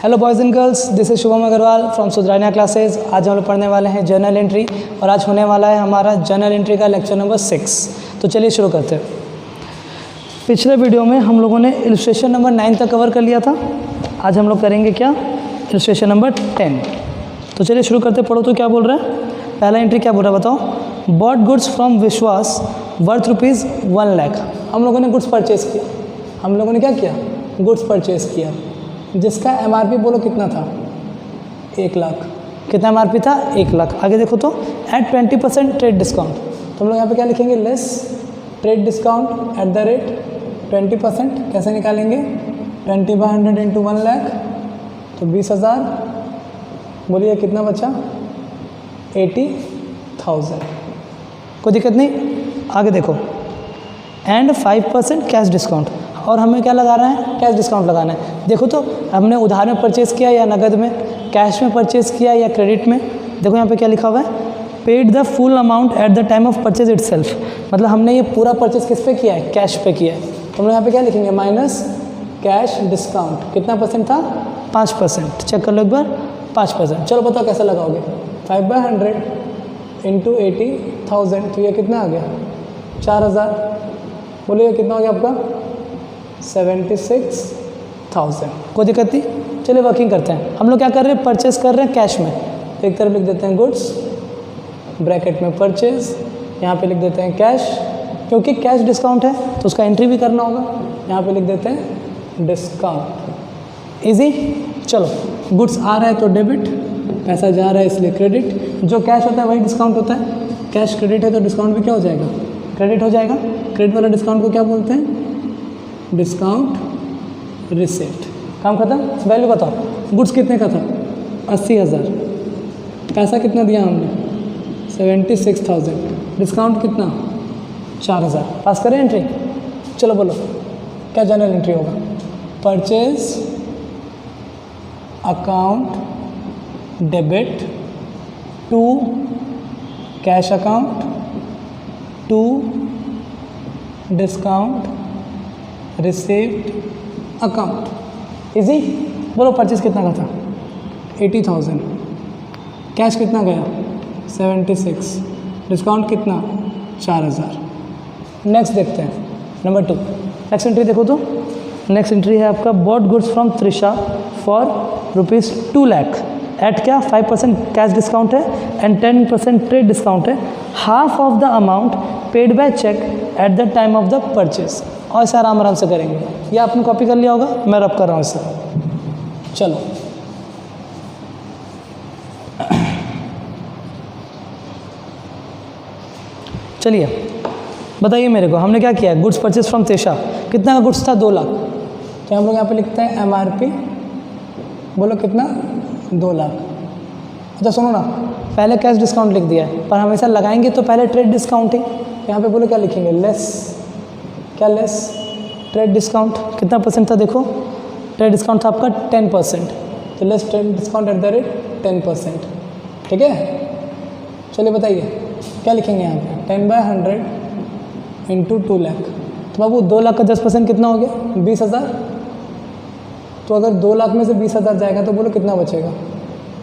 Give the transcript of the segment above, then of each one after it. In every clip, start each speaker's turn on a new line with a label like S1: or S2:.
S1: Hello boys and girls, this is Shubham Agrawal from Sudhrania classes. आज हम लोग पढ़ने वाले हैं जर्नल एंट्री और आज होने वाला है हमारा जर्नल एंट्री का लेक्चर नंबर 6। तो चलिए शुरू करते हैं। पिछले वीडियो में हम लोगों ने इलस्ट्रेशन नंबर 9 तक कवर कर लिया था। आज हम लोग करेंगे क्या, इलस्ट्रेशन नंबर 10। तो चलिए शुरू करते। पढ़ो तो क्या बोल रहा है। पहला एंट्री क्या बोल रहा है बताओ। बॉट गुड्स फ्रॉम विश्वास वर्थ ₹1 लाख। हम लोगों ने गुड्स परचेज़ किया। हम लोगों ने क्या किया, गुड्स परचेज़ किया जिसका MRP बोलो कितना था, 1 लाख। कितना MRP था, 1 लाख। आगे देखो तो एट 20% ट्रेड डिस्काउंट। तो हम लोग यहाँ पे क्या लिखेंगे, less trade discount at the rate 20%। कैसे निकालेंगे, 20/100 इंटू 1 लाख तो 20,000। बोलिए कितना बचा, 80,000। कोई दिक्कत नहीं। आगे देखो एंड 5% कैश डिस्काउंट। और हमें क्या लगा रहा है, कैश डिस्काउंट लगाना है। देखो तो हमने उधार में परचेज़ किया या नगद में, कैश में परचेज़ किया या क्रेडिट में। देखो यहाँ पे क्या लिखा हुआ है, paid the full amount at the time of purchase itself. मतलब हमने ये पूरा परचेज़ किस पे किया है, कैश पे किया है। तो हम लोग यहाँ पे क्या लिखेंगे, माइनस कैश डिस्काउंट। कितना परसेंट था, 5%। चेक कर लो एक बार, 5%। चलो बताओ कैसे लगाओगे, 5/100 इंटू 80,000 तो ये कितना आ गया, 4,000। बोलिए कितना हो गया आपका, 76,000। कोई दिक्कत नहीं। चलिए वर्किंग करते हैं। हम लोग क्या कर रहे हैं, परचेस कर रहे हैं कैश में। तो एक तरफ लिख देते हैं गुड्स, ब्रैकेट में परचेज, यहाँ पे लिख देते हैं कैश, क्योंकि कैश डिस्काउंट है तो उसका एंट्री भी करना होगा। यहाँ पे लिख देते हैं डिस्काउंट। इजी। चलो गुड्स आ रहा है तो डेबिट, पैसा जा रहा है इसलिए क्रेडिट। जो कैश होता है वही डिस्काउंट होता है। कैश क्रेडिट है तो डिस्काउंट भी क्या हो जाएगा, क्रेडिट हो जाएगा। क्रेडिट वाला डिस्काउंट को क्या बोलते हैं, डिस्काउंट रिसिप्ट। काम खत्म। वैल्यू बताओ, गुड्स कितने का था, 80,000। पैसा कितना दिया हमने, 76,000। डिस्काउंट कितना, 4,000। पास करें एंट्री। चलो बोलो क्या जनरल एंट्री होगा, purchase account debit to cash account to discount received account. Easy. बोलो परचेज कितना का था, 80,000। कैश कितना गया, 76। डिस्काउंट कितना, 4,000। नेक्स्ट देखते हैं नंबर 2। नेक्स्ट एंट्री देखो तो नेक्स्ट एंट्री है आपका, bought goods from Trisha for ₹2 lakh at क्या, 5% कैश डिस्काउंट है एंड 10% ट्रेड डिस्काउंट है। Half of the amount paid by cheque at the time of the purchase. और ऐसा आराम से करेंगे। ये आपने कॉपी कर लिया होगा, मैं रब कर रहा हूँ इससे। चलो चलिए बताइए मेरे को, हमने क्या किया है, गुड्स परचेज फ्रॉम त्रिशा। कितना का गुड्स था, 2 लाख। तो हम लोग यहाँ पे लिखते हैं MRP। बोलो कितना, 2 लाख। अच्छा सुनो ना, पहले कैश डिस्काउंट लिख दिया है पर हमेशा लगाएंगे तो पहले ट्रेड डिस्काउंट ही। यहाँ पे बोलो क्या लिखेंगे, लेस। क्या लेस, ट्रेड डिस्काउंट। कितना परसेंट था देखो, ट्रेड डिस्काउंट था आपका 10%। तो less trade discount at the rate 10%। ठीक है। चलिए बताइए क्या लिखेंगे यहाँ पे, 10/100 इंटू 2 लाख। तो बाबू 2 लाख का 10% कितना हो गया, 20,000। तो अगर 2 लाख में से 20,000 जाएगा तो बोलो कितना बचेगा,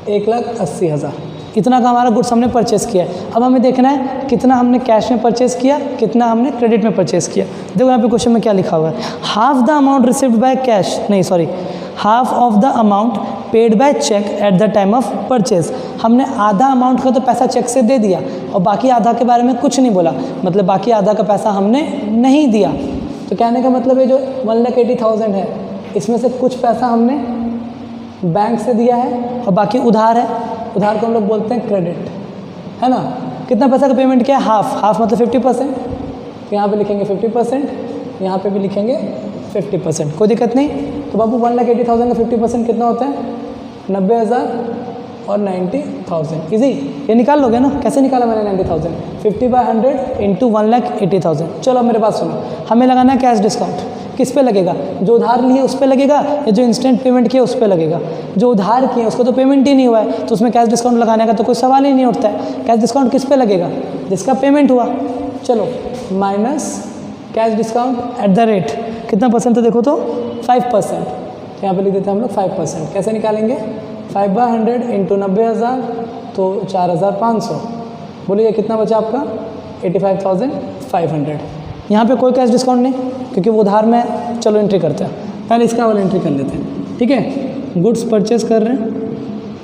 S1: 1,80,000। इतना का हमारा गुड्स हमने परचेज़ किया है। अब हमें देखना है कितना हमने कैश में परचेज़ किया, कितना हमने क्रेडिट में परचेज़ किया। देखो यहाँ पे क्वेश्चन में क्या लिखा हुआ है, half the amount received by cash, नहीं sorry, half of the amount paid by cheque at the time of purchase. हमने आधा अमाउंट का तो पैसा चेक से दे दिया और बाकी आधा के बारे में कुछ नहीं बोला, मतलब बाकी आधा का पैसा हमने नहीं दिया। तो कहने का मतलब है जो 1,80,000 है इसमें से कुछ पैसा हमने बैंक से दिया है और बाकी उधार है। उधार को हम लोग बोलते हैं क्रेडिट, है ना। कितना पैसा का पेमेंट किया है, हाफ मतलब 50%। तो यहाँ पे लिखेंगे 50%, यहाँ पे भी लिखेंगे 50%। कोई दिक्कत नहीं। तो बाबू 1,80,000 का 50% कितना होता है, 90,000 और 90,000। इजी। ये निकाल लोगे ना, कैसे निकाला मैंने 90,000, 50/100 इंटू 1,80,000। चलो मेरे पास सुनो, हमें लगाना है कैश डिस्काउंट। किस पे लगेगा, जो उधार लिए उस पे लगेगा या जो इंस्टेंट पेमेंट किया उस पे लगेगा। जो उधार किए उसको तो पेमेंट ही नहीं हुआ है तो उसमें कैश डिस्काउंट लगाने का तो कोई सवाल ही नहीं उठता है। कैश डिस्काउंट किस पे लगेगा, जिसका पेमेंट हुआ। चलो minus cash discount at the rate कितना परसेंट था देखो तो 5%। तो यहाँ पे लिख देते हैं हम लोग 5%। कैसे निकालेंगे? 5/100 इंटू 90,000 तो 4,500। बोलिए कितना बचा आपका? 85,500। यहाँ पे कोई कैश डिस्काउंट नहीं क्योंकि वो उधार में। चलो एंट्री करते हैं, पहले इसका वाला एंट्री कर लेते हैं, ठीक है। गुड्स परचेज कर रहे हैं,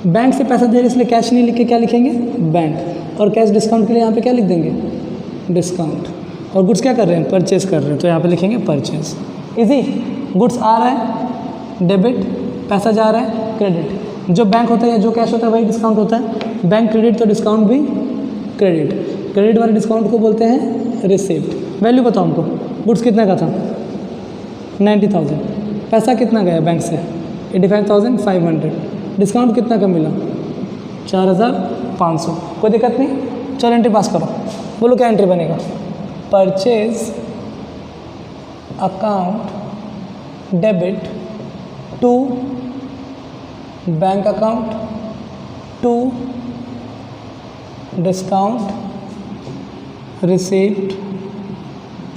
S1: बैंक से पैसा दे रहे हैं इसलिए कैश नहीं लिख के क्या लिखेंगे? बैंक। और कैश डिस्काउंट के लिए यहाँ पे क्या लिख देंगे? डिस्काउंट। और गुड्स क्या कर रहे हैं? परचेज कर रहे हैं, तो यहाँ पे लिखेंगे परचेज। इजी। गुड्स आ रहा है डेबिट, पैसा जा रहा है क्रेडिट। जो बैंक होता है या जो कैश होता है वही डिस्काउंट होता है। बैंक क्रेडिट तो डिस्काउंट भी क्रेडिट। क्रेडिट वाले डिस्काउंट को बोलते हैं रिसिप्ट। वैल्यू बताओ हमको, गुड्स कितना का था? 90,000। पैसा कितना गया बैंक से? 85,500। डिस्काउंट कितना का मिला? 4,500। कोई दिक्कत नहीं, चलो एंट्री पास करो। बोलो क्या एंट्री बनेगा? Purchase account debit to bank account to discount receipt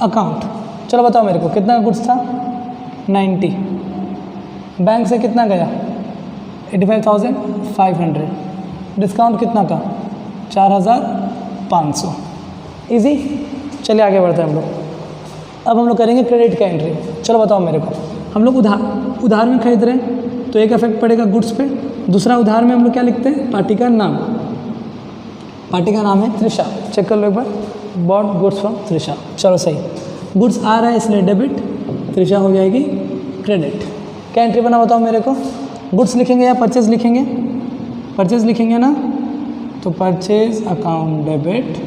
S1: account. चलो बताओ मेरे को कितना गुड्स था? 90। बैंक से कितना गया? 85,500। डिस्काउंट कितना का? 4,500। इजी। चलिए आगे बढ़ते हैं हम लोग। अब हम लोग करेंगे क्रेडिट का एंट्री। चलो बताओ मेरे को, हम लोग उधार में खरीद रहे हैं तो एक इफेक्ट पड़ेगा गुड्स पे। दूसरा, उधार में हम लोग क्या लिखते हैं? पार्टी का नाम। पार्टी का नाम है त्रिशा। चेक कर लो एक बार, बॉट गुड्स फ्रॉम त्रिशा। चलो सही, गुड्स आ रहा है इसलिए डेबिट, त्रिशा हो जाएगी क्रेडिट। क्या एंट्री बना बताओ मेरे को? गुड्स लिखेंगे या परचेज लिखेंगे? परचेज लिखेंगे ना, तो purchase account debit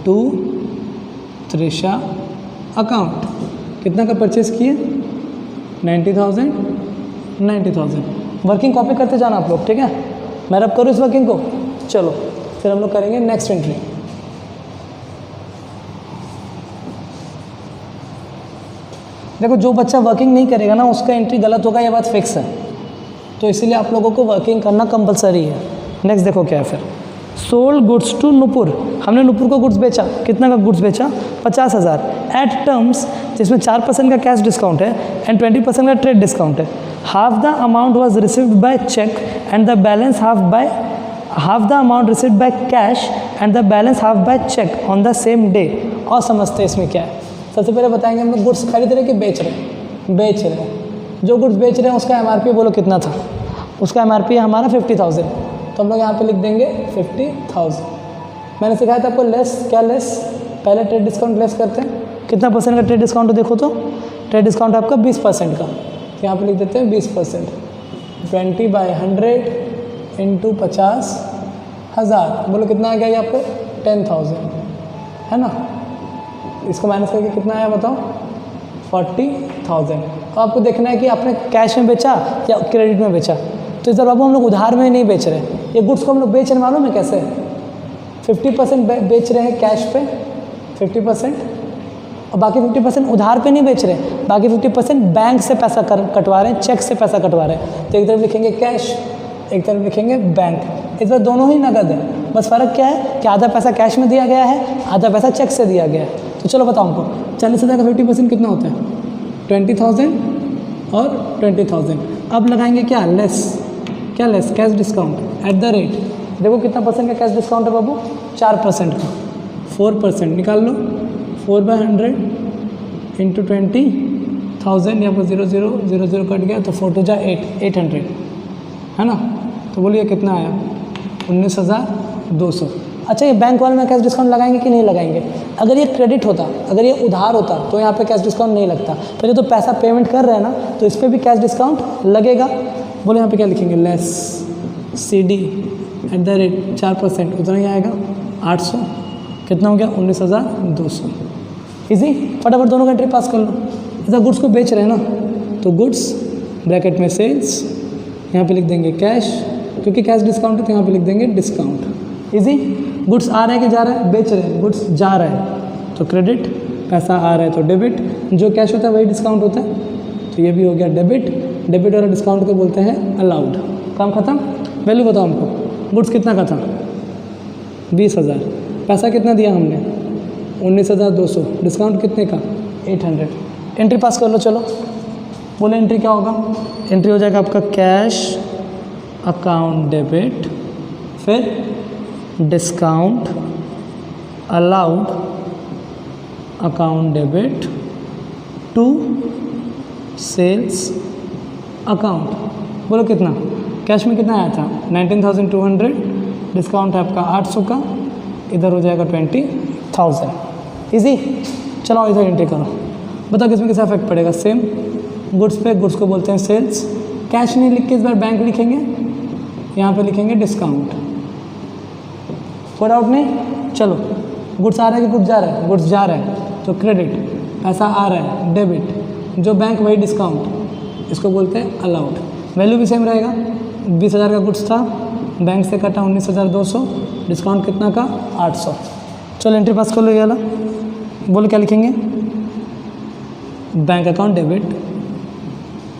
S1: to Trisha account. कितना का परचेज किए? 90,000। वर्किंग कॉपी करते जाना आप लोग, ठीक है। मैं रब करूँ इस वर्किंग को। चलो फिर हम लोग करेंगे नेक्स्ट एंट्री। देखो जो बच्चा वर्किंग नहीं करेगा ना उसका एंट्री गलत होगा, ये बात फिक्स है। तो इसीलिए आप लोगों को वर्किंग करना कंपलसरी है। नेक्स्ट देखो क्या है फिर। Sold goods to Nupur. हमने नुपुर को गुड्स बेचा। कितना का गुड्स बेचा? 50,000 एट टर्म्स, जिसमें 4% का कैश डिस्काउंट है एंड 20% का ट्रेड डिस्काउंट है। Half the amount was received by cheque and the balance half the amount received by cash and the balance half by cheque on the same day. और समझते हैं इसमें क्या है। सबसे पहले बताएंगे हम लोग गुड्स खरीद रहे कि बेच रहे हैं? बेच रहे हैं। जो गुड्स बेच रहे हैं उसका MRP बोलो कितना था? उसका MRP है हमारा 50,000, तो हम लोग यहाँ पे लिख देंगे 50,000। मैंने सिखाया था आपको लेस। क्या लेस? पहले ट्रेड डिस्काउंट लेस करते हैं। कितना परसेंट का ट्रेड डिस्काउंट देखो तो? ट्रेड डिस्काउंट आपका 20% का, तो यहाँ पे लिख देते हैं 20%। 20/100 इंटू 50,000। बोलो कितना आ गया ये आपको? 10,000, है ना। इसको माइनस करके कितना आया बताओ? 40,000। तो आपको देखना है कि आपने कैश में बेचा या क्रेडिट में बेचा। तो इस बाबू हम लोग उधार में नहीं बेच रहे हैं। ये गुड्स को हम लोग बेच रहे मालूम है कैसे? 50% बेच रहे हैं कैश पे 50%, और बाकी 50% उधार पे नहीं बेच रहे हैं। बाकी 50% बैंक से पैसा कटवा रहे हैं, चेक से पैसा कटवा रहे हैं। तो एक तरफ लिखेंगे कैश, एक तरफ लिखेंगे बैंक। इस बार दोनों ही नगद है, बस फ़र्क क्या है कि आधा पैसा कैश में दिया गया है, आधा पैसा चेक से दिया गया है। तो चलो बताओ हमको 40,000 का 50% कितना होता है? 20,000 और 20,000। अब लगाएंगे क्या? लेस। क्या less? Cash discount at the rate. देखो कितना परसेंट का कैश डिस्काउंट है बाबू? 4% का। 4% निकाल लो। 4/100 इंटू 20,000, यहाँ पर 0,000 कट गया तो 4 to 800, है ना। तो बोलिए कितना आया? 19,200। अच्छा, ये बैंक वाले में कैश डिस्काउंट लगाएंगे कि नहीं लगाएंगे? अगर ये क्रेडिट होता, अगर ये उधार होता तो यहाँ पे कैश डिस्काउंट नहीं लगता। पर ये तो पैसा पेमेंट कर रहे हैं ना, तो इस पर भी कैश डिस्काउंट लगेगा। बोले यहाँ पे क्या लिखेंगे? Less CD at the rate 4%, उतना ही आएगा 800। कितना हो गया? 19,200। इजी। फटाफट दोनों का एंट्री पास कर लो। इधर गुड्स को बेच रहे हैं ना, तो गुड्स ब्रैकेट में सेल्स, यहाँ पे लिख देंगे कैश, क्योंकि कैश डिस्काउंट है तो यहाँ पे लिख देंगे डिस्काउंट। इजी। गुड्स आ रहे हैं कि जा रहे हैं? बेच रहे हैं। गुड्स जा रहे हैं तो क्रेडिट, पैसा आ रहा है तो डेबिट। जो कैश होता है वही डिस्काउंट होता है, तो ये भी हो गया डेबिट। डेबिट और डिस्काउंट को बोलते हैं अलाउड। काम खत्म। वैल्यू बताओ हमको, गुड्स कितना का था? 20,000। पैसा कितना दिया हमने? 19,200। डिस्काउंट कितने का? 800। एंट्री पास कर लो। चलो बोले एंट्री क्या होगा, एंट्री हो जाएगा आपका कैश अकाउंट डेबिट, फिर discount allowed account debit to sales account. बोलो कितना, कैश में कितना आया था 19,200, डिस्काउंट है आपका 800 का, इधर हो जाएगा 20,000। इजी, चलो इधर एंट्री करो, बताओ किसमें कैसा इफेक्ट पड़ेगा। सेम गुड्स पे, गुड्स को बोलते हैं सेल्स। कैश नहीं लिख के इस बार बैंक लिखेंगे, यहाँ पे लिखेंगे डिस्काउंट। कोई डाउट नहीं। चलो गुड्स आ रहा है कि गुड्स जा रहा है, गुड्स जा रहा है तो क्रेडिट, पैसा आ रहा है डेबिट, जो बैंक वही डिस्काउंट, इसको बोलते हैं अलाउड। वैल्यू भी सेम रहेगा, 20,000 का गुड्स था, बैंक से कटा 19,200, डिस्काउंट कितना का 800। चलो एंट्री पास कर लो ये वाला। बोलो क्या लिखेंगे, बैंक अकाउंट डेबिट,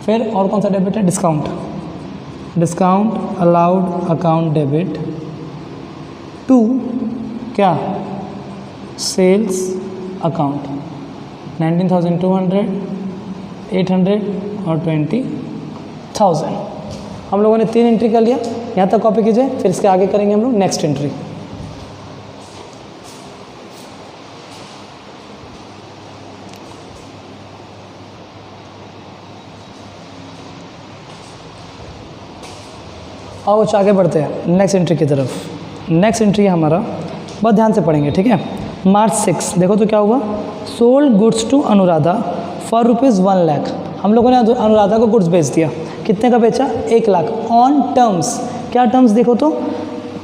S1: फिर और कौन सा डेबिट है, discount, discount allowed account debit to क्या, सेल्स अकाउंट, 19,200, 800 और 20,000। हम लोगों ने 3 एंट्री कर लिया, यहाँ तक कॉपी कीजिए, फिर इसके आगे करेंगे हम लोग नेक्स्ट एंट्री। आओ आगे बढ़ते हैं नेक्स्ट एंट्री की तरफ। नेक्स्ट एंट्री हमारा बहुत ध्यान से पढ़ेंगे, ठीक है। मार्च 6 देखो तो क्या हुआ, sold goods to Anuradha for ₹1 lakh. हम लोगों ने अनुराधा को गुड्स बेच दिया, कितने का बेचा, 1 लाख, ऑन टर्म्स, क्या टर्म्स देखो तो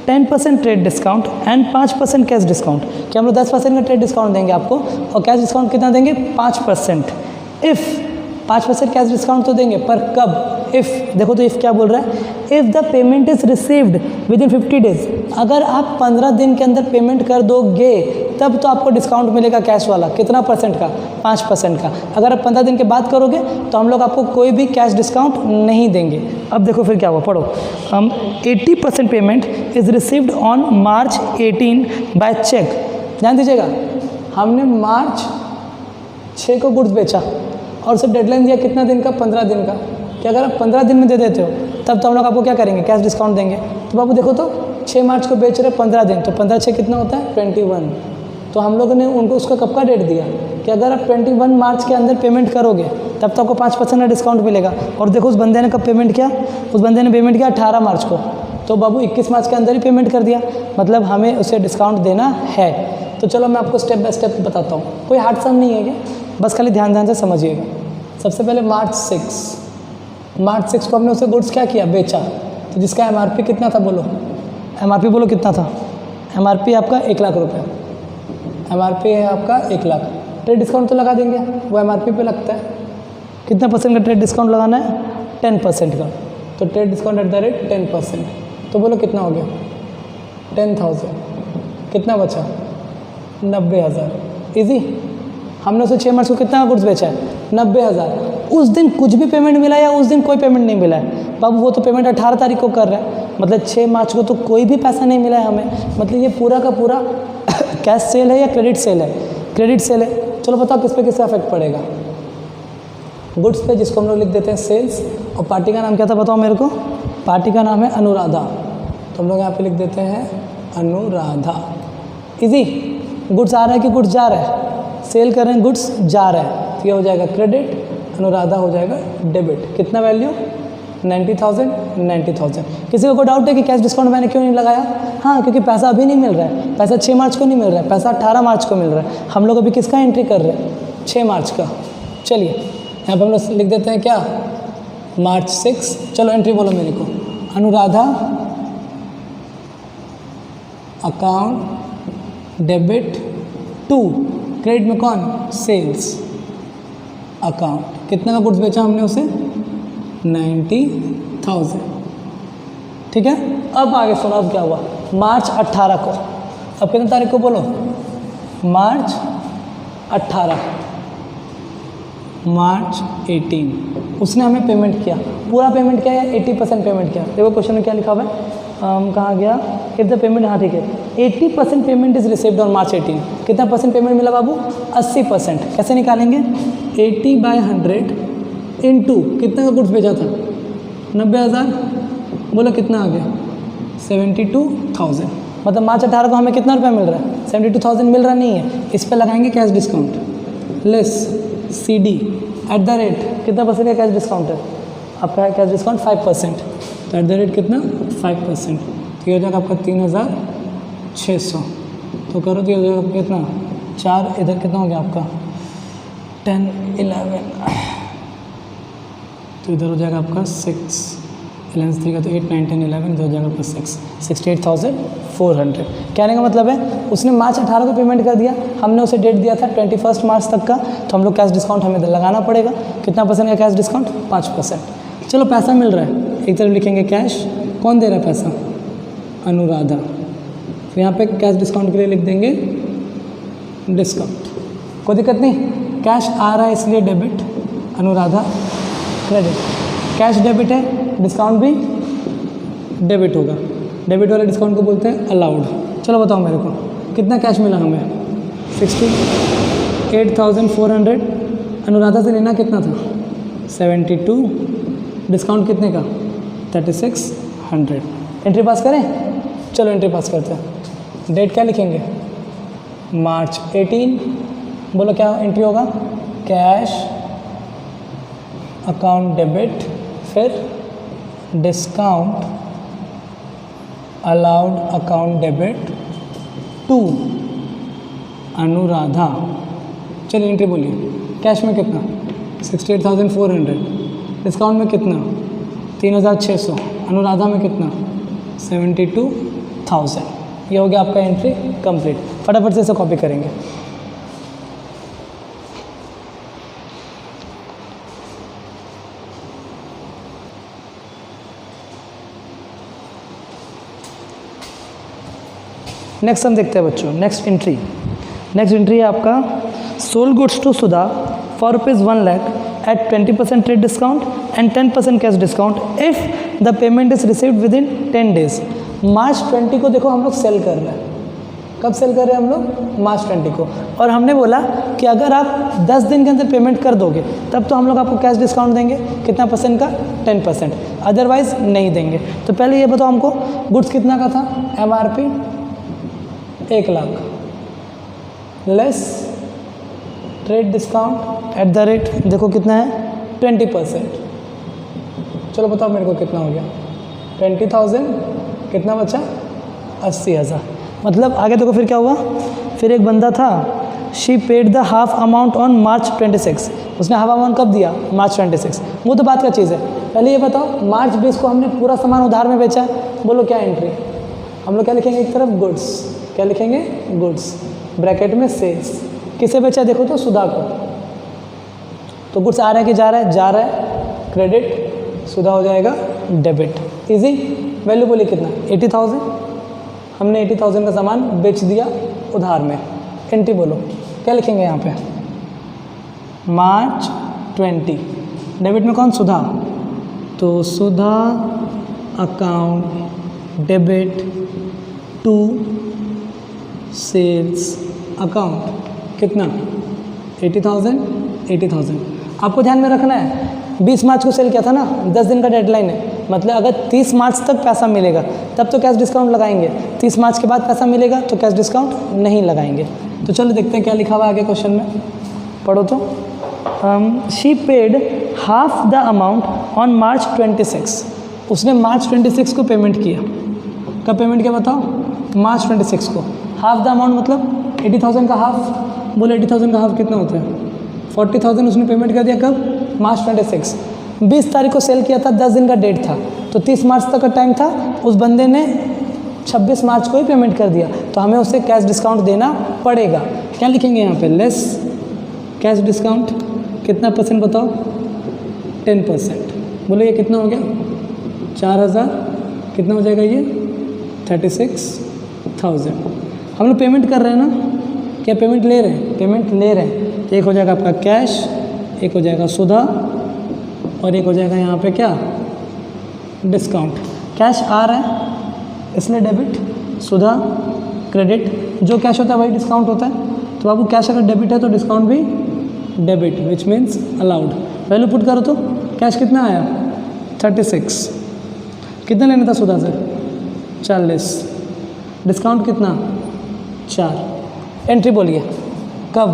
S1: 10% trade discount and 5% cash discount. क्या हम लोग 10% का ट्रेड डिस्काउंट देंगे आपको, और कैश डिस्काउंट कितना देंगे, 5%। इफ़ 5% कैश डिस्काउंट तो देंगे, पर कब, इफ़ देखो तो इफ़ क्या बोल रहा है, if the payment is received with in 50 days. अगर आप 15 दिन के अंदर पेमेंट कर दोगे तब तो आपको डिस्काउंट मिलेगा कैश वाला, कितना परसेंट का, 5% का। अगर आप 15 दिन के बाद करोगे तो हम लोग आपको कोई भी कैश डिस्काउंट नहीं देंगे। अब देखो फिर क्या हुआ, पढ़ो। 80% payment is received on March 18 by cheque. ध्यान दीजिएगा, हमने मार्च 6 को गुड्स बेचा और सिर्फ डेडलाइन दिया कितना दिन का, 15 दिन का। कि अगर आप 15 दिन में दे देते हो तब तो हम लोग आपको क्या करेंगे, कैश डिस्काउंट देंगे। तो बाबू देखो तो 6 मार्च को बेच रहे 15 दिन, तो 15 6 कितना होता है, 21। तो हम लोगों ने उनको उसका कब का डेट दिया कि अगर आप 21 मार्च के अंदर पेमेंट करोगे तब तो आपको 5% का डिस्काउंट मिलेगा। और देखो उस बंदे ने कब पेमेंट किया, उस बंदे ने पेमेंट किया 18 मार्च को, तो बाबू 21 मार्च के अंदर ही पेमेंट कर दिया, मतलब हमें उसे डिस्काउंट देना है। तो चलो मैं आपको स्टेप बाय स्टेप बताता हूँ, कोई हार्ड सम नहीं है क्या, बस खाली ध्यान से समझिएगा। सबसे पहले मार्च 6 को हमने उसे गुड्स क्या किया, बेचा, तो जिसका MRP कितना था, बोलो MRP बोलो कितना था। MRP आपका 1 लाख रुपये, MRP है आपका 1 लाख। ट्रेड डिस्काउंट तो लगा देंगे, वो MRP पे लगता है। कितना परसेंट का ट्रेड डिस्काउंट लगाना है, 10% का। तो trade discount at the rate 10%, तो बोलो कितना हो गया, 10,000। कितना बचा, 90,000। ईजी। हमने उसे 6 मार्च को कितना गुड्स बेचा है, 90,000। उस दिन कुछ भी पेमेंट मिला या उस दिन कोई पेमेंट नहीं मिला है, बाबू वो तो पेमेंट 18 तारीख को कर रहा है, मतलब 6 मार्च को तो कोई भी पैसा नहीं मिला है हमें। मतलब ये पूरा का पूरा कैश सेल है या क्रेडिट सेल है, क्रेडिट सेल है। चलो बताओ किस पे किसका इफेक्ट पड़ेगा, गुड्स पे, जिसको हम लोग लिख देते हैं सेल्स। और पार्टी का नाम क्या था बताओ मेरे को, पार्टी का नाम है अनुराधा, तो हम लोग यहाँ पे लिख देते हैं अनुराधा। इजी। गुड्स आ रहा है कि गुड्स जा रहा है, सेल कर रहे हैं, गुड्स जा रहा है, तो ये हो जाएगा क्रेडिट, अनुराधा हो जाएगा डेबिट। कितना वैल्यू, 90,000। किसी को कोई डाउट है कि कैश डिस्काउंट मैंने क्यों नहीं लगाया, हाँ क्योंकि पैसा अभी नहीं मिल रहा है, पैसा 6 मार्च को नहीं मिल रहा है, पैसा 18 मार्च को मिल रहा है। हम लोग अभी किसका एंट्री कर रहे हैं, 6 मार्च का। चलिए यहाँ पर हम लोग लिख देते हैं क्या, मार्च 6। चलो एंट्री बोलो मेरे को, Anuradha account debit to, credit में कौन, सेल्स अकाउंट। कितने का गुड्स बेचा हमने उसे, 90,000। ठीक है। अब आगे सुनो, अब क्या हुआ, मार्च 18 को, अब कितने तारीख को बोलो, मार्च 18, मार्च 18 उसने हमें पेमेंट किया, पूरा पेमेंट किया या 80% पेमेंट किया। देखो क्वेश्चन में क्या लिखा हुआ है, कहाँ गया, इफ द पेमेंट, हाँ ठीक है, 80% payment is received on March 18। कितना परसेंट पेमेंट मिला बाबू, 80%। कैसे निकालेंगे, 80/100 इनटू कितने का गुड्स बेचा था 90,000, बोलो कितना आ गया 72,000। मतलब मार्च 18 को हमें कितना रुपया मिल रहा है 72,000 मिल रहा नहीं है, इस पर लगाएंगे cash discount less CD at the rate कितना परसेंट का कैश डिस्काउंट है आपका, कैश डिस्काउंट 5%, तो एट द रेट कितना 5%, तो ये हो जाएगा आपका 3,600। तो करो तो ये हो जाएगा कितना 4, इधर कितना हो गया आपका 10, 11, तो इधर हो जाएगा आपका 6, 11 3 का तो 8, 9, 10, 11, इधर हो जाएगा आपका 6, 68,400। कहने का मतलब है उसने मार्च 18 को पेमेंट कर दिया, हमने उसे डेट दिया था 21 मार्च तक का, तो हम लोग कैश डिस्काउंट हमें इधर लगाना पड़ेगा। कितना परसेंट का कैश डिस्काउंट 5%। चलो पैसा मिल रहा है, एक तरफ लिखेंगे कैश, कौन दे रहा है पैसा अनुराधा, तो यहाँ पे कैश डिस्काउंट के लिए लिख देंगे डिस्काउंट, कोई दिक्कत नहीं। कैश आ रहा है इसलिए debit, Anuradha credit, cash debit है डिस्काउंट भी डेबिट होगा, डेबिट वाले डिस्काउंट को बोलते हैं अलाउड। चलो बताओ मेरे को कितना कैश मिला हमें 68,400, अनुराधा से लेना कितना था 72, डिस्काउंट कितने का 3600। एंट्री पास करें, चलो एंट्री पास करते हैं। डेट क्या लिखेंगे मार्च 18, बोलो क्या एंट्री होगा कैश अकाउंट डेबिट, फिर discount allowed account debit to Anuradha. चलिए एंट्री बोलिए, कैश में कितना 68,400, डिस्काउंट में कितना 3,600, अनुराधा में कितना 72,000। ये हो गया आपका एंट्री कंप्लीट। फटाफट से इसे कॉपी करेंगे। नेक्स्ट हम देखते हैं बच्चों, नेक्स्ट एंट्री है आपका sold goods to Sudha for ₹1 lakh at 20% trade discount and 10% cash discount if the payment is received within 10 days. मार्च 20 को देखो हम लोग सेल कर रहे हैं, कब सेल कर रहे हैं हम लोग मार्च 20 को, और हमने बोला कि अगर आप 10 दिन के अंदर पेमेंट कर दोगे तब तो हम लोग आपको कैश डिस्काउंट देंगे, कितना परसेंट का 10%, अदरवाइज नहीं देंगे। तो पहले ये बताओ हमको गुड्स कितना का था, MRP 1 lakh less trade discount at the rate देखो कितना है 20%। चलो बताओ मेरे को कितना हो गया 20,000, कितना बचा 80,000। मतलब आगे देखो फिर क्या हुआ, फिर एक बंदा था she paid the half amount on March 26, उसने हाफ अमाउंट कब दिया मार्च 26, वो तो बात का चीज़ है। पहले ये बताओ मार्च 20 को हमने पूरा सामान उधार में बेचा, बोलो क्या एंट्री, हम लोग क्या लिखेंगे एक तरफ गुड्स, क्या लिखेंगे गुड्स, ब्रैकेट में सेल्स, किसे बेचा देखो तो सुधा को, तो गुड्स आ रहा है कि जा रहा है, जा रहा है, क्रेडिट, सुधा हो जाएगा डेबिट। इजी, वैल्यू बोली कितना 80,000, हमने 80,000 का सामान बेच दिया उधार में। एंट्री बोलो क्या लिखेंगे यहाँ पे मार्च 20, डेबिट में कौन सुधा, तो Sudha account debit to sales account कितना 80,000। आपको ध्यान में रखना है 20 मार्च को सेल किया था ना, 10 दिन का डेडलाइन है, मतलब अगर 30 मार्च तक पैसा मिलेगा तब तो कैश डिस्काउंट लगाएंगे, 30 मार्च के बाद पैसा मिलेगा तो कैश डिस्काउंट नहीं लगाएंगे। तो चलो देखते हैं क्या लिखा हुआ आगे क्वेश्चन में, पढ़ो तो। She paid half the amount on March 26, उसने मार्च 26 को पेमेंट किया, कब पेमेंट किया बताओ मार्च 26 को। हाफ द अमाउंट मतलब 80,000 का हाफ, बोले 80,000 का हाफ कितना होता है 40,000, उसने पेमेंट कर दिया कब मार्च 26, 20 तारीख को सेल किया था, 10 दिन का डेट था, तो 30 मार्च तक का टाइम था, उस बंदे ने 26 मार्च को ही पेमेंट कर दिया, तो हमें उसे कैश डिस्काउंट देना पड़ेगा। क्या लिखेंगे यहाँ पे लेस कैश डिस्काउंट, कितना परसेंट बताओ 10%, बोले ये कितना हो गया 4,000, कितना हो जाएगा ये 36,000। हम लोग पेमेंट कर रहे हैं ना, क्या पेमेंट ले रहे हैं, पेमेंट ले रहे हैं, तो एक हो जाएगा आपका कैश, एक हो जाएगा सुधा, और एक हो जाएगा यहाँ पे क्या डिस्काउंट। कैश आ रहा है इसलिए डेबिट, सुधा क्रेडिट, जो कैश होता है वही डिस्काउंट होता है, तो बाबू कैश अगर डेबिट है तो डिस्काउंट भी debit, which means allowed. Value put करो तो कैश कितना आया 36। कितना लेना था सुधा से 40। डिस्काउंट कितना 4। एंट्री बोलिए कब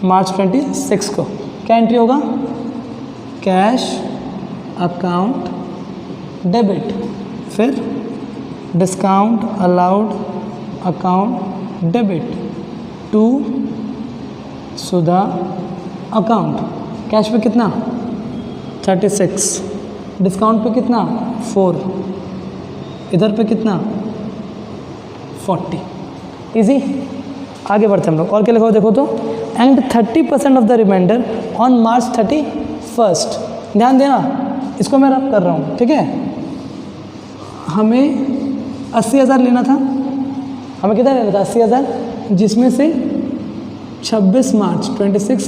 S1: मार्च 26 को। क्या एंट्री होगा कैश अकाउंट डेबिट, फिर discount allowed account debit to Sudha account. Cash पे कितना 36, डिस्काउंट पे कितना 4, इधर पे कितना 40। इजी। आगे बढ़ते हम लोग। और क्या लिखा देखो तो and 30% of the remainder on March 31। ध्यान देना, इसको मैं रब कर रहा हूँ, ठीक है। हमें 80,000 लेना था, हमें कितना लेना था 80,000, जिसमें से 26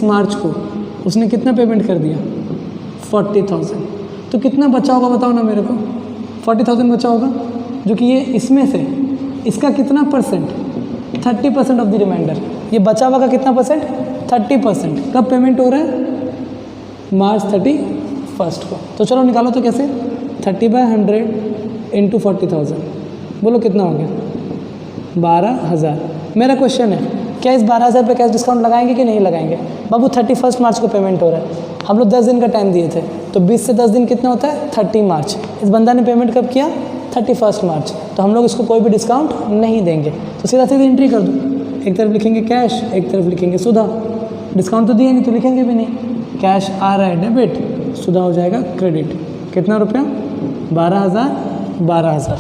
S1: मार्च को उसने कितना पेमेंट कर दिया 40,000। तो कितना बचा होगा बताओ ना मेरे को। 40,000 बचा होगा, जो कि ये इसमें से इसका कितना परसेंट 30% ऑफ द रिमाइंडर। ये बचा हुआ का कितना परसेंट 30%। कब पेमेंट हो रहा है मार्च 31 को। तो चलो निकालो तो कैसे 30/100 इंटू 40,000। बोलो कितना हो गया 12,000। मेरा क्वेश्चन है क्या इस 12,000 पे कैश डिस्काउंट लगाएंगे कि नहीं लगाएंगे। बाबू 31 मार्च को पेमेंट हो रहा है, हम लोग 10 दिन का टाइम दिए थे, तो 20 से 10 दिन कितना होता है 30 मार्च। इस बंदा ने पेमेंट कब किया 31 मार्च, तो हम लोग इसको कोई भी डिस्काउंट नहीं देंगे। तो सीधा सीधी एंट्री कर दो, एक तरफ लिखेंगे कैश, एक तरफ लिखेंगे सुधा। डिस्काउंट तो दिया नहीं तो लिखेंगे भी नहीं। कैश आ रहा है डेबिट, सुधा हो जाएगा क्रेडिट। कितना रुपया 12,000।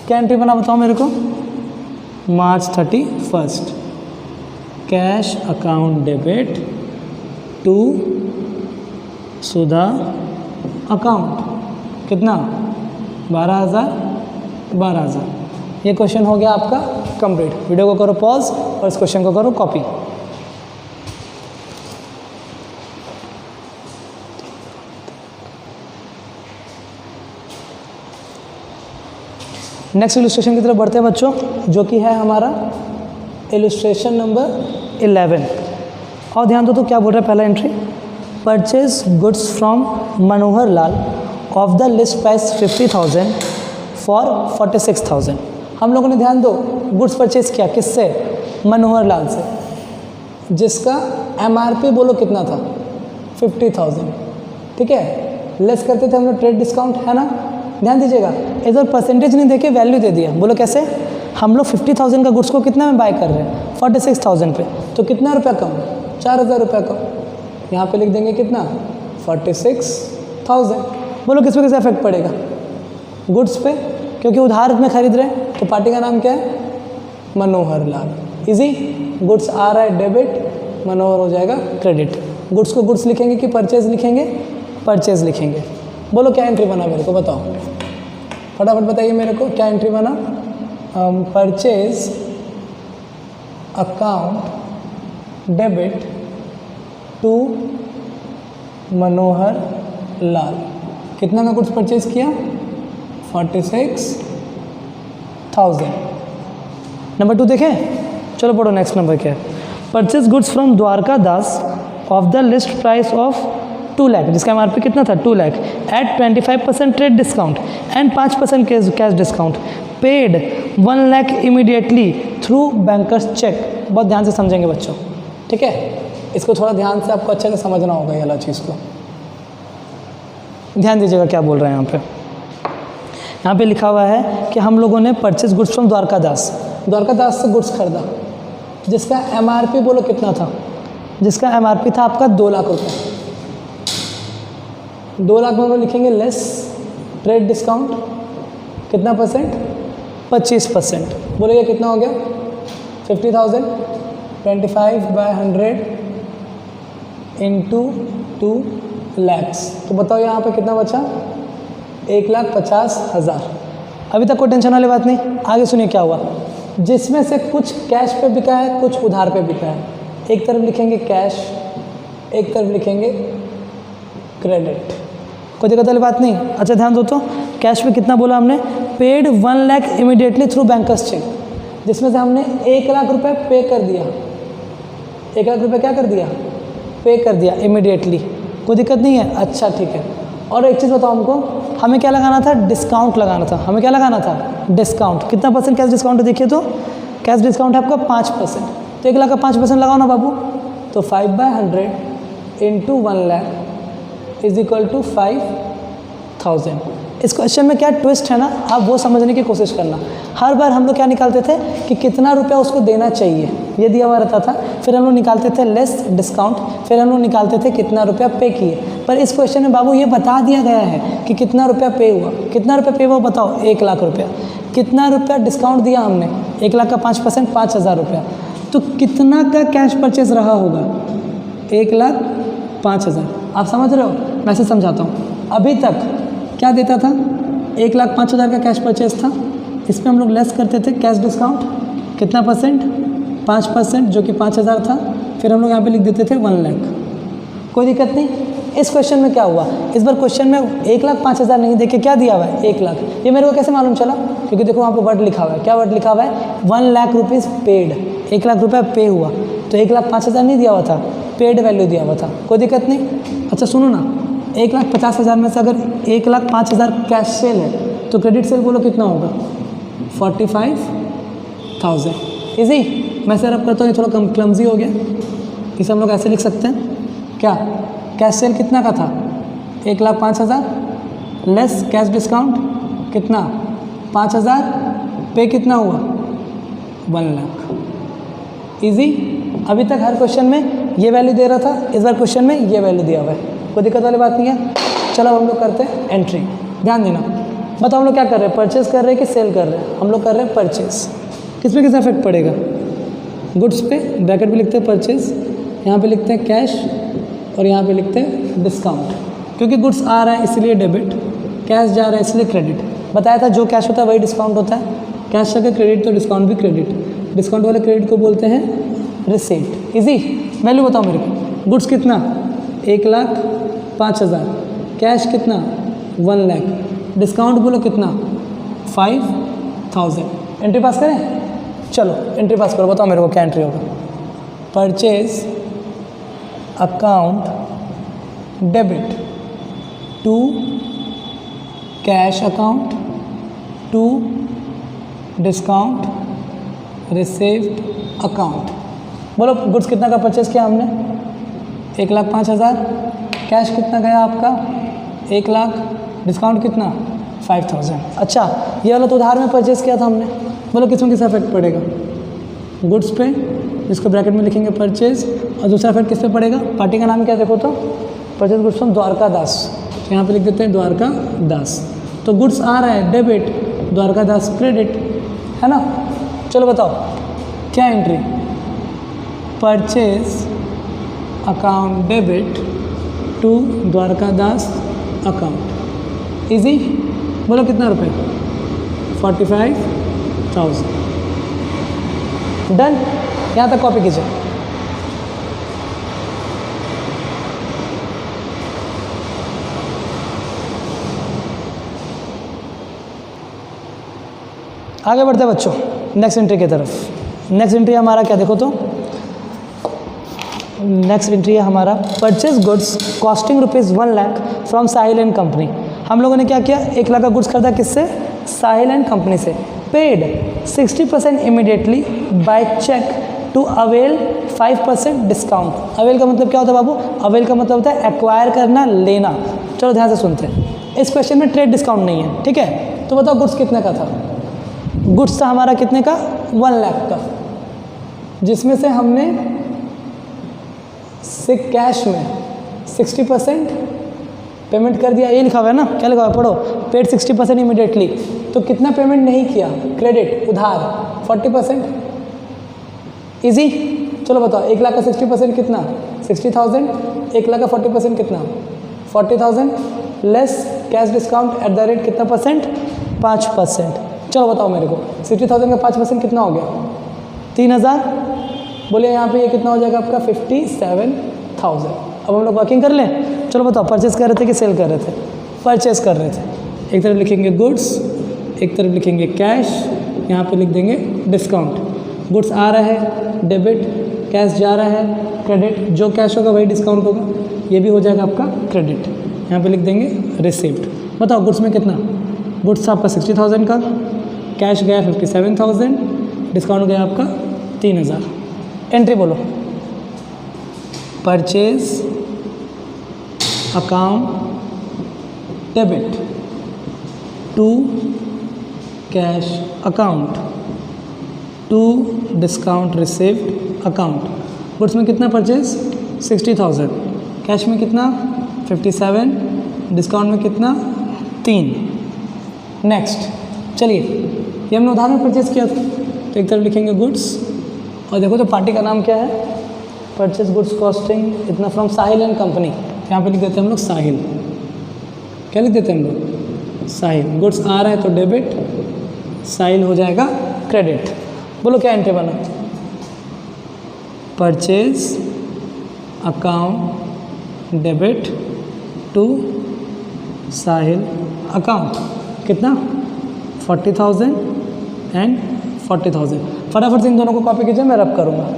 S1: क्या एंट्री बना बताओ मेरे को March 31 cash account debit to Sudha account. कितना 12,000। ये क्वेश्चन हो गया आपका कंप्लीट। वीडियो को करो पॉज और इस क्वेश्चन को करो कॉपी। नेक्स्ट इलस्ट्रेशन की तरफ बढ़ते हैं बच्चों, जो कि है हमारा इलस्ट्रेशन नंबर 11। और ध्यान दो तो क्या बोल रहा है पहला entry, purchase goods from Manohar Lal of the list price 50,000 for 46,000। हम लोगों ने ध्यान दो गुड्स परचेज किया किससे मनोहर लाल से, जिसका MRP बोलो कितना था 50,000। ठीक है, लेस करते थे हम लोग ट्रेड डिस्काउंट, है ना। ध्यान दीजिएगा, इधर परसेंटेज नहीं देके वैल्यू दे दिया। बोलो कैसे, हम लोग 50,000 का गुड्स को कितना में बाय कर रहे हैं 46,000 पे, तो कितना रुपया कम 4,000 रुपया कम। यहाँ पे लिख देंगे कितना 46,000। बोलो किस पे कैसे इफेक्ट पड़ेगा गुड्स पे, क्योंकि उधार में खरीद रहे हैं। तो पार्टी का नाम क्या है मनोहर लाल। इजी, गुड्स आ रहा है डेबिट, मनोहर हो जाएगा क्रेडिट। गुड्स को गुड्स लिखेंगे कि परचेज लिखेंगे, परचेज लिखेंगे। बोलो क्या एंट्री बना मेरे को बताओ, फटाफट बताइए मेरे को क्या एंट्री बना। Purchase account debit to Manohar Lal. कितना का गुड्स परचेज किया 46,000। नंबर 2 देखें, चलो पढ़ो नेक्स्ट नंबर क्या है। Purchase goods from Dwarka Das of the list price of 2 lakh, जिसका MRP कितना था 2 lakh, at 25% trade discount and 5% cash discount, paid 1 lakh immediately through bankers cheque. बहुत ध्यान से समझेंगे बच्चों, ठीक है। इसको थोड़ा ध्यान से आपको अच्छे से समझना होगा ये वाला चीज़ को। ध्यान दीजिएगा क्या बोल रहे हैं यहाँ पे। यहाँ पे लिखा हुआ है कि हम लोगों ने परचेज गुड्स फ्रॉम द्वारका दास से गुड्स खरीदा, जिसका MRP बोलो कितना था, जिसका MRP था आपका 2 लाख रुपये। 2 लाख में लिखेंगे लेस ट्रेड डिस्काउंट कितना परसेंट 25%। बोलिए कितना हो गया 50,000। 25/100 इंटू 2 लैक्स। तो बताओ यहाँ पे कितना बचा 1,50,000। अभी तक कोई टेंशन वाली बात नहीं। आगे सुनिए क्या हुआ, जिसमें से कुछ कैश पे बिका है, कुछ उधार पे बिका है। एक तरफ लिखेंगे कैश, एक तरफ लिखेंगे क्रेडिट। कोई दिक्कत वाली बात नहीं। अच्छा ध्यान दो तो कैश पे कितना बोला हमने, paid 1 lakh immediately through bankers cheque, जिसमें से हमने 1 लाख रुपए पे कर दिया। 1 लाख रुपए क्या कर दिया पे कर दिया इमीडिएटली। कोई दिक्कत नहीं है? अच्छा ठीक है। और एक चीज़ बताओ हमको, हमें क्या लगाना था? डिस्काउंट लगाना था। हमें क्या लगाना था? डिस्काउंट। कितना परसेंट कैश डिस्काउंट है? देखिए तो कैश डिस्काउंट है आपका 5%। तो 1 लाख का 5% लगाओ ना बाबू। तो 5/100 into 1 lakh is equal to 5,000। इस क्वेश्चन में क्या ट्विस्ट है ना, आप वो समझने की कोशिश करना। हर बार हम लोग क्या निकालते थे कि कितना रुपया उसको देना चाहिए, ये दिया हुआ रहता था। फिर हम लोग निकालते थे लेस डिस्काउंट, फिर हम लोग निकालते थे कितना रुपया पे किए। पर इस क्वेश्चन में बाबू ये बता दिया गया है कि कितना रुपया पे हुआ। कितना रुपया पे हुआ बताओ? 1 लाख रुपया। कितना रुपया डिस्काउंट दिया हमने? 1 लाख का 5% 5,000 रुपया। तो कितना का कैश परचेज रहा होगा? 1,05,000। आप समझ रहे हो? मैं से समझाता हूँ। अभी तक क्या देता था? 1,05,000 का कैश परचेज था। इसमें हम लोग लेस करते थे कैश डिस्काउंट। कितना परसेंट? 5%, जो कि 5,000 था। फिर हम लोग यहाँ पे लिख देते थे 1 लाख। कोई दिक्कत नहीं। इस क्वेश्चन में क्या हुआ? इस बार क्वेश्चन में 1,05,000 नहीं देखे क्या दिया हुआ है? 1 लाख। ये मेरे को कैसे मालूम चला? क्योंकि देखो वहाँ पे वर्ड लिखा हुआ है। क्या वर्ड लिखा हुआ है? 1 लाख रुपीज़ पेड। 1 लाख रुपया पे हुआ। तो 1,05,000 नहीं दिया हुआ था, पेड वैल्यू दिया हुआ था। कोई दिक्कत नहीं। अच्छा सुनो ना, 1,50,000 में से अगर 1,05,000 कैश सेल है तो क्रेडिट सेल बोलो कितना होगा? 45,000। इजी। मैं सर अब करता हूँ, ये थोड़ा कम क्लमजी हो गया। इसे हम लोग ऐसे लिख सकते हैं क्या? कैश सेल कितना का था? 1,05,000 लेस कैश डिस्काउंट कितना? 5,000। पे कितना हुआ? 1 लाख। इजी। अभी तक हर क्वेश्चन में ये वैल्यू दे रहा था, इस बार क्वेश्चन में ये वैल्यू दिया हुआ है। कोई दिक्कत वाली बात नहीं है। चलो हम लोग करते हैं एंट्री। ध्यान देना। बताओ हम लोग क्या कर रहे हैं? परचेज कर रहे हैं कि सेल कर रहे हैं? हम लोग कर रहे हैं परचेज। किस पे किसका इफेक्ट पड़ेगा? गुड्स पे। ब्रैकेट पे लिखते हैं परचेज, यहाँ पे लिखते हैं कैश, और यहाँ पे लिखते हैं डिस्काउंट। क्योंकि गुड्स आ रहा है इसलिए डेबिट, कैश जा रहा है इसलिए क्रेडिट। बताया था जो कैश होता है वही डिस्काउंट होता है। कैश अगर क्रेडिट तो डिस्काउंट भी क्रेडिट। डिस्काउंट वाले क्रेडिट को बोलते हैं रिसीट। इजी। वैल्यू बताओ मेरे को। गुड्स कितना? 1,05,000। कैश कितना? 1 लाख। डिस्काउंट बोलो कितना? 5,000। एंट्री पास करें? चलो एंट्री पास करो। बताओ मेरे को क्या एंट्री होगा? Purchase account debit to cash account to discount received account. बोलो गुड्स कितना का परचेज किया हमने? 1,05,000। कैश कितना गया आपका? 1 लाख। डिस्काउंट कितना? 5,000। अच्छा ये वाला तो उधार में परचेज किया था हमने। बोलो किसमें किस इफेक्ट पड़ेगा? गुड्स पे, जिसको ब्रैकेट में लिखेंगे परचेज, और दूसरा इफेक्ट किस पे पड़ेगा? पार्टी का नाम क्या देखो तो? परचेज गुड्स फ्रॉम द्वारका दास। तो यहाँ पे लिख देते हैं द्वारका दास। तो गुड्स आ रहा है डेबिट, द्वारका दास क्रेडिट, है ना? चलो बताओ क्या entry? Purchase account debit to Dwarka Das account. Easy. बोलो कितना रुपए? 45,000। डन। यहाँ तक कॉपी कीजिए। आगे बढ़ते हैं बच्चों नेक्स्ट एंट्री की तरफ। नेक्स्ट एंट्री हमारा क्या देखो तो? नेक्स्ट एंट्री है हमारा purchase goods costing ₹1 lakh from Sahil and company. हम लोगों ने क्या किया? 1 लाख का गुड्स खरीदा किससे? साहिल एंड कंपनी से। Paid 60% immediately by cheque to avail 5% discount. Avail का मतलब क्या होता है बाबू? अवेल का मतलब होता है एक्वायर करना, लेना। चलो ध्यान से सुनते हैं। इस क्वेश्चन में ट्रेड डिस्काउंट नहीं है, ठीक है? तो बताओ गुड्स कितने का था? गुड्स था हमारा कितने का? 1 लाख का, जिसमें से हमने कैश में 60% पेमेंट कर दिया। ये लिखा हुआ है ना, क्या लिखा हुआ है? पढ़ो। Paid 60% immediately. तो कितना पेमेंट नहीं किया? क्रेडिट, उधार 40%। इजी। चलो बताओ 1 लाख का 60% कितना? 60,000। 1 लाख का 40% कितना? 40,000 less cash discount at the rate कितना परसेंट? 5%। चलो बताओ मेरे को 60,000 का 5% कितना हो गया? 3,000। बोलिए यहाँ पे ये कितना हो जाएगा आपका? 57,000। अब हम लोग वर्किंग कर लें। चलो बताओ परचेज कर रहे थे कि सेल कर रहे थे? परचेज कर रहे थे। एक तरफ लिखेंगे गुड्स, एक तरफ लिखेंगे कैश, यहाँ पे लिख देंगे डिस्काउंट। गुड्स आ रहा है डेबिट, कैश जा रहा है क्रेडिट, जो कैश होगा वही डिस्काउंट होगा, ये भी हो जाएगा आपका क्रेडिट। यहाँ पे लिख देंगे रिसिप्ट। बताओ गुड्स में कितना, गुड्स था आपका 60,000 का, कैश गया 57,000, डिस्काउंट गया आपका 3,000। एंट्री बोलो, purchase account debit to cash account to discount receipt account. Goods में कितना परचेज 60,000, कैश में कितना 57, डिस्काउंट में कितना 3। नेक्स्ट चलिए, ये हमने उदाहरण परचेज किया था, तो एक तरफ लिखेंगे गुड्स, और देखो तो पार्टी का नाम क्या है, परचेज गुड्स कॉस्टिंग इतना फ्रॉम साहिल एंड कंपनी। यहाँ पे लिख देते हैं हम लोग साहिल। क्या लिख देते हैं हम लोग, साहिल। गुड्स आ रहा है तो डेबिट, साहिल हो जाएगा क्रेडिट। बोलो क्या एंट्री बना, purchase account debit to Sahil account. कितना 40,000 एंड 40,000। फटाफट से इन दोनों को कॉपी कीजिए, मैं रब करूँगा।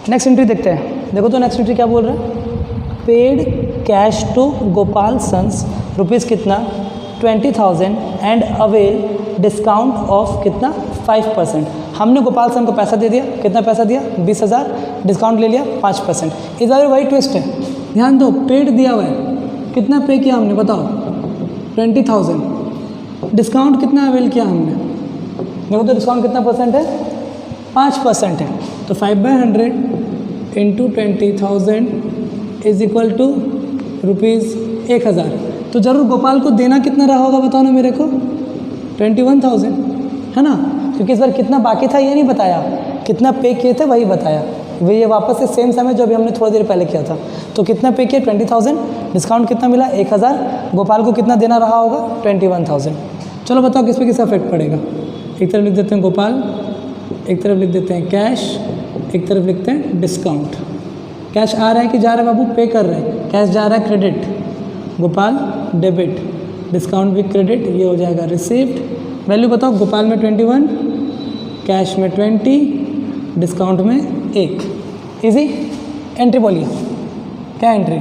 S1: नेक्स्ट एंट्री देखते हैं। देखो तो नेक्स्ट एंट्री क्या बोल रहा है, paid cash to Gopal sons rupees कितना 20,000 एंड अवेल डिस्काउंट ऑफ कितना 5%। हमने गोपाल सन को पैसा दे दिया, कितना पैसा दिया 20,000, डिस्काउंट ले लिया 5%। इस बार वही ट्विस्ट है, ध्यान दो, पेड दिया हुआ है, कितना पे किया हमने बताओ 20,000, डिस्काउंट कितना अवेल किया हमने, देखो तो डिस्काउंट कितना परसेंट है 5% है, तो 5/100 इंटू 20,000 इज इक्वल टू ₹1,000। तो ज़रूर गोपाल को देना कितना रहा होगा बताओ ना मेरे को, 21,000 है ना, क्योंकि इस बार कितना बाकी था ये नहीं बताया, कितना पे किए थे वही बताया। वही ये वापस से सेम समय जो अभी हमने थोड़ी देर पहले किया था। तो कितना पे किए 20,000, डिस्काउंट कितना मिला 1,000, गोपाल को कितना देना रहा होगा 21,000। चलो बताओ किस पे किस इफेक्ट पड़ेगा। एक तरफ लिख देते हैं गोपाल, एक तरफ लिख देते हैं कैश, एक तरफ लिखते हैं डिस्काउंट। कैश आ रहा है कि जा रहा है बाबू, पे कर रहे हैं, कैश जा रहा है क्रेडिट, गोपाल डेबिट, डिस्काउंट भी क्रेडिट, ये हो जाएगा रिसीव्ड। वैल्यू बताओ, गोपाल में 21, कैश में 20, डिस्काउंट में 1। इजी। एंट्री बोलिए क्या entry,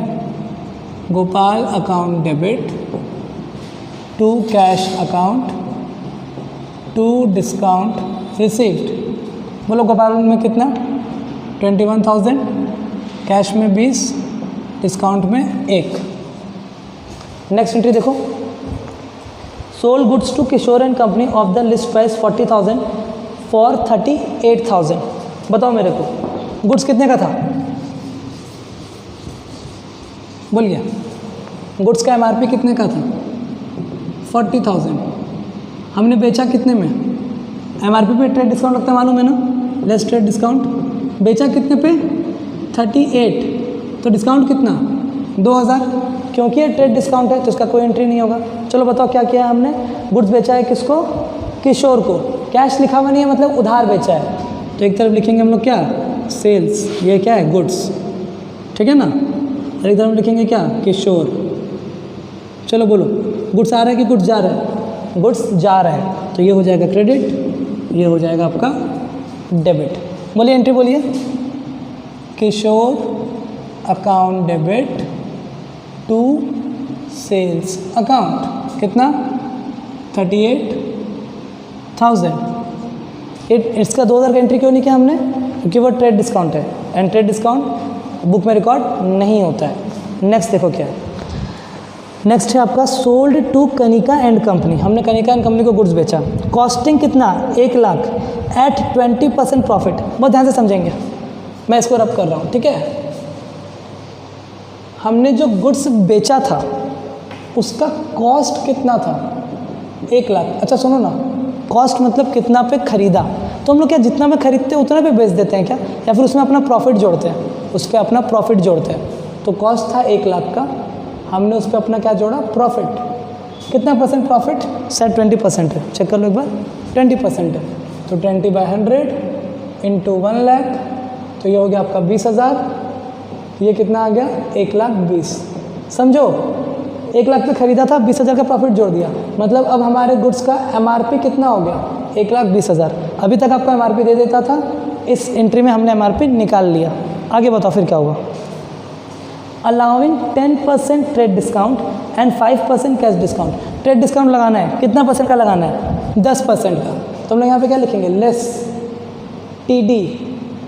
S1: Gopal account debit to cash account to discount received. बोलो गोपाल में कितना 21,000, कैश में 20, डिस्काउंट में 1। नेक्स्ट एंट्री देखो, sold goods to Kishore and company of the list price 40,000 for 38,000। बताओ मेरे को गुड्स कितने का था, बोलिए गुड्स का एमआरपी कितने का था 40,000, हमने बेचा कितने में, एमआरपी पे ट्रेड डिस्काउंट लगता है मालूम है ना, लेस ट्रेड डिस्काउंट, बेचा कितने पे 38, तो डिस्काउंट कितना 2,000, क्योंकि ये ट्रेड डिस्काउंट है तो इसका कोई एंट्री नहीं होगा। चलो बताओ क्या किया हमने, गुड्स बेचा है किसको, किशोर को, कैश लिखा हुआ नहीं है मतलब उधार बेचा है, तो एक तरफ लिखेंगे हम लोग क्या सेल्स, ये क्या है गुड्स, ठीक है ना, और एक तरफ लिखेंगे क्या किशोर। चलो बोलो गुड्स आ रहा है कि गुड्स जा रहा है, गुड्स जा रहा है, तो ये हो जाएगा क्रेडिट, ये हो जाएगा आपका डेबिट। बोलिए एंट्री बोलिए, Kishore account debit to sales account कितना 38,000। इसका 2,000 का एंट्री क्यों नहीं किया हमने, क्योंकि वो ट्रेड डिस्काउंट है एंड ट्रेड डिस्काउंट बुक में रिकॉर्ड नहीं होता है। नेक्स्ट देखो क्या है, नेक्स्ट है आपका sold to Kanika and company, हमने कनिका एंड कंपनी को गुड्स बेचा, कॉस्टिंग कितना 1,00,000 एट 20% प्रॉफिट। बहुत ध्यान से समझेंगे, मैं इसको रब कर रहा हूँ, ठीक है। हमने जो गुड्स बेचा था उसका कॉस्ट कितना था 1,00,000। अच्छा सुनो ना, कॉस्ट मतलब कितना पे खरीदा, तो हम लोग क्या जितना में खरीदते हैं उतना पे बेच देते हैं क्या, या फिर उसमें अपना प्रॉफिट जोड़ते हैं, उस पर अपना प्रॉफिट जोड़ते हैं। तो कॉस्ट था 1,00,000 का, हमने उस पर अपना क्या जोड़ा प्रॉफिट, कितना परसेंट प्रॉफिट, शायद 20% है, चेक कर लो एक बार, 20% है, तो 20/100 इंटू 1,00,000, तो ये हो गया आपका 20,000, ये कितना आ गया 1,20,000। समझो 1 लाख पे खरीदा था, 20,000 का प्रॉफिट जोड़ दिया, मतलब अब हमारे गुड्स का MRP कितना हो गया, 1,20,000। अभी तक आपको MRP दे देता था, इस एंट्री में हमने MRP निकाल लिया। आगे बताओ फिर क्या हुआ। Allowing 10% trade discount and 5% cash discount. Trade discount लगाना है, कितना परसेंट का लगाना है, 10% का। तो हम लोग यहाँ पे क्या लिखेंगे, लेस TD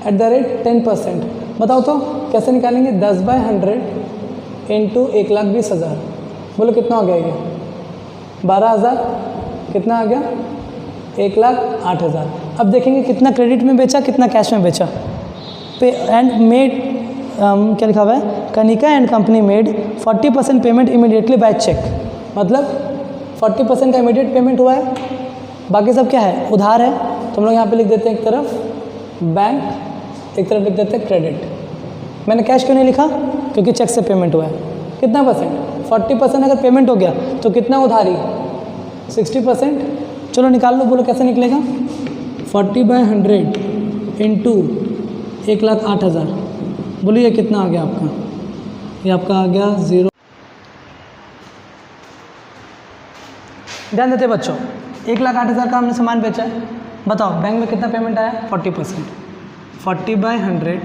S1: @ 10%। बताओ तो कैसे निकालेंगे, 10/100 इंटू 1,20,000। बोलो कितना हो गया ये, 12,000। कितना आ गया, 1,08,000। अब देखेंगे कितना क्रेडिट में बेचा, कितना कैश में बेचा। पे एंड मेड क्या लिखा हुआ है, Kanika and company made 40% payment immediately by cheque. मतलब 40% का इमीडिएट पेमेंट हुआ है, बाकी सब क्या है, उधार है। तो हम लोग यहाँ पे लिख देते हैं एक तरफ बैंक, एक तरफ लिख देते हैं क्रेडिट। मैंने कैश क्यों नहीं लिखा, क्योंकि चेक से पेमेंट हुआ है। कितना परसेंट, 40% अगर पेमेंट हो गया तो कितना उधारी, 60%। चलो निकाल लो, बोलो कैसे निकलेगा, 40/100 इंटू 1,08,000। बोलिए कितना आ गया आपका, ये आपका आ गया 0। ध्यान देते बच्चों, 1,08,000 का हमने सामान बेचा है। बताओ बैंक में कितना पेमेंट आया, 40%। 40/100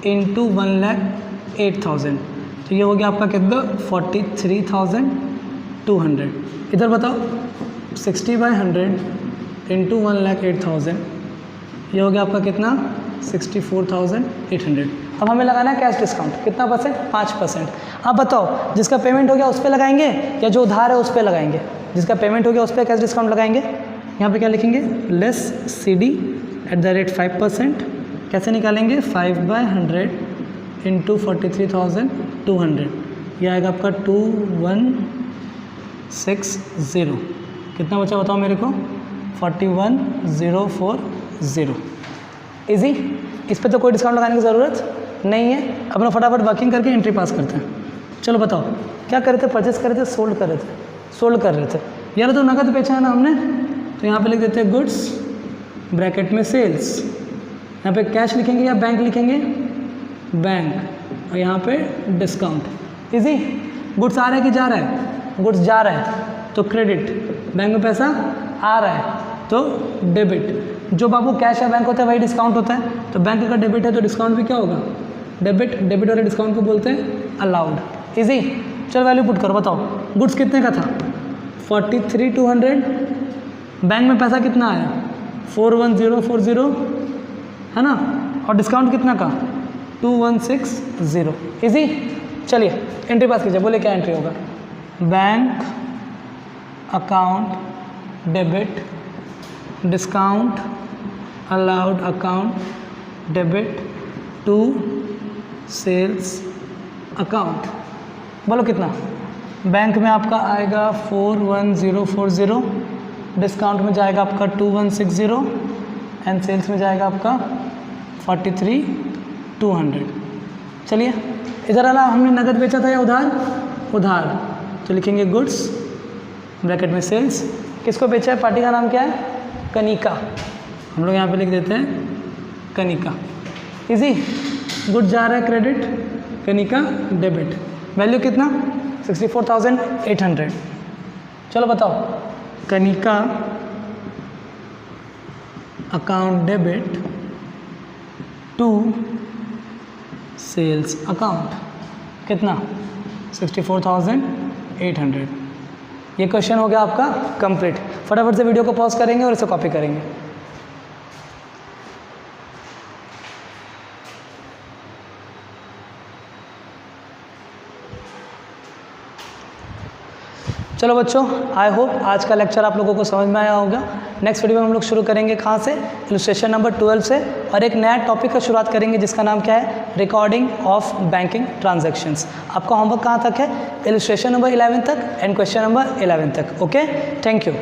S1: इंटू 1,08,000, तो ये हो गया आपका कितना, 43,200। इधर बताओ 60/100 इंटू 1,08,000, ये हो गया आपका कितना, 64,800। अब हमें लगाना है कैश डिस्काउंट, कितना परसेंट, 5%। अब बताओ जिसका पेमेंट हो गया उस पर लगाएंगे या जो उधार है उस पर लगाएंगे। जिसका पेमेंट हो गया उस पर कैश डिस्काउंट लगाएंगे। यहाँ पे क्या लिखेंगे, लेस CD @ 5%। कैसे निकालेंगे, 5/100 इंटू 43,200, यह आएगा आपका 2160। कितना बचा बताओ मेरे को, 41,040। इजी, इस पे तो कोई डिस्काउंट लगाने की ज़रूरत नहीं है। अपना फटाफट वर्किंग करके एंट्री पास करते हैं। चलो बताओ क्या कर रहे थे, परचेस कर रहे थे, सोल्ड कर रहे थे, सोल्ड कर रहे थे यार। तो नकद बेचा है ना हमने, तो यहाँ पे लिख देते हैं गुड्स ब्रैकेट में सेल्स। यहाँ पे कैश लिखेंगे या बैंक लिखेंगे, बैंक, और यहाँ पे डिस्काउंट। इजी, गुड्स आ रहा है कि जा रहा है, गुड्स जा रहा है तो क्रेडिट, बैंक में पैसा आ रहा है तो डेबिट। जो बाबू कैश या बैंक होता है वही डिस्काउंट होता है, तो बैंक का डेबिट है तो डिस्काउंट भी क्या होगा, डेबिट। डेबिट वाले डिस्काउंट को बोलते हैं अलाउड। इजी, चल वैल्यू पुट करो, बताओ गुड्स कितने का था, 43,200। बैंक में पैसा कितना आया, 41,040 है ना, और डिस्काउंट कितना का, 2160। इजी, चलिए एंट्री पास कीजिए। बोले क्या एंट्री होगा, bank account debit discount allowed account debit to sales account. बोलो कितना, बैंक में आपका आएगा 41,040, डिस्काउंट में जाएगा आपका 2160 एंड सेल्स में जाएगा आपका 43,200। चलिए इधर वाला हमने नगद बेचा था या उधार, उधार, तो लिखेंगे गुड्स ब्रैकेट में सेल्स। किसको बेचा है, पार्टी का नाम क्या है, कनिका। हम लोग यहाँ पे लिख देते हैं कनिका। इजी, गुड्स जा रहा है क्रेडिट, कनिका डेबिट। वैल्यू कितना, 64,800। चलो बताओ, Kanika account debit to sales account, कितना, 64,800। ये क्वेश्चन हो गया आपका कंप्लीट। फटाफट से वीडियो को पॉज करेंगे और इसे कॉपी करेंगे। चलो बच्चों, आई होप आज का लेक्चर आप लोगों को समझ में आया होगा। नेक्स्ट वीडियो में हम लोग शुरू करेंगे कहाँ से, इलस्ट्रेशन नंबर 12 से, और एक नया टॉपिक का शुरुआत करेंगे जिसका नाम क्या है, रिकॉर्डिंग ऑफ बैंकिंग ट्रांजैक्शंस। आपका होमवर्क कहाँ तक है, इलस्ट्रेशन नंबर 11 तक एंड क्वेश्चन नंबर 11 तक। Okay, thank you.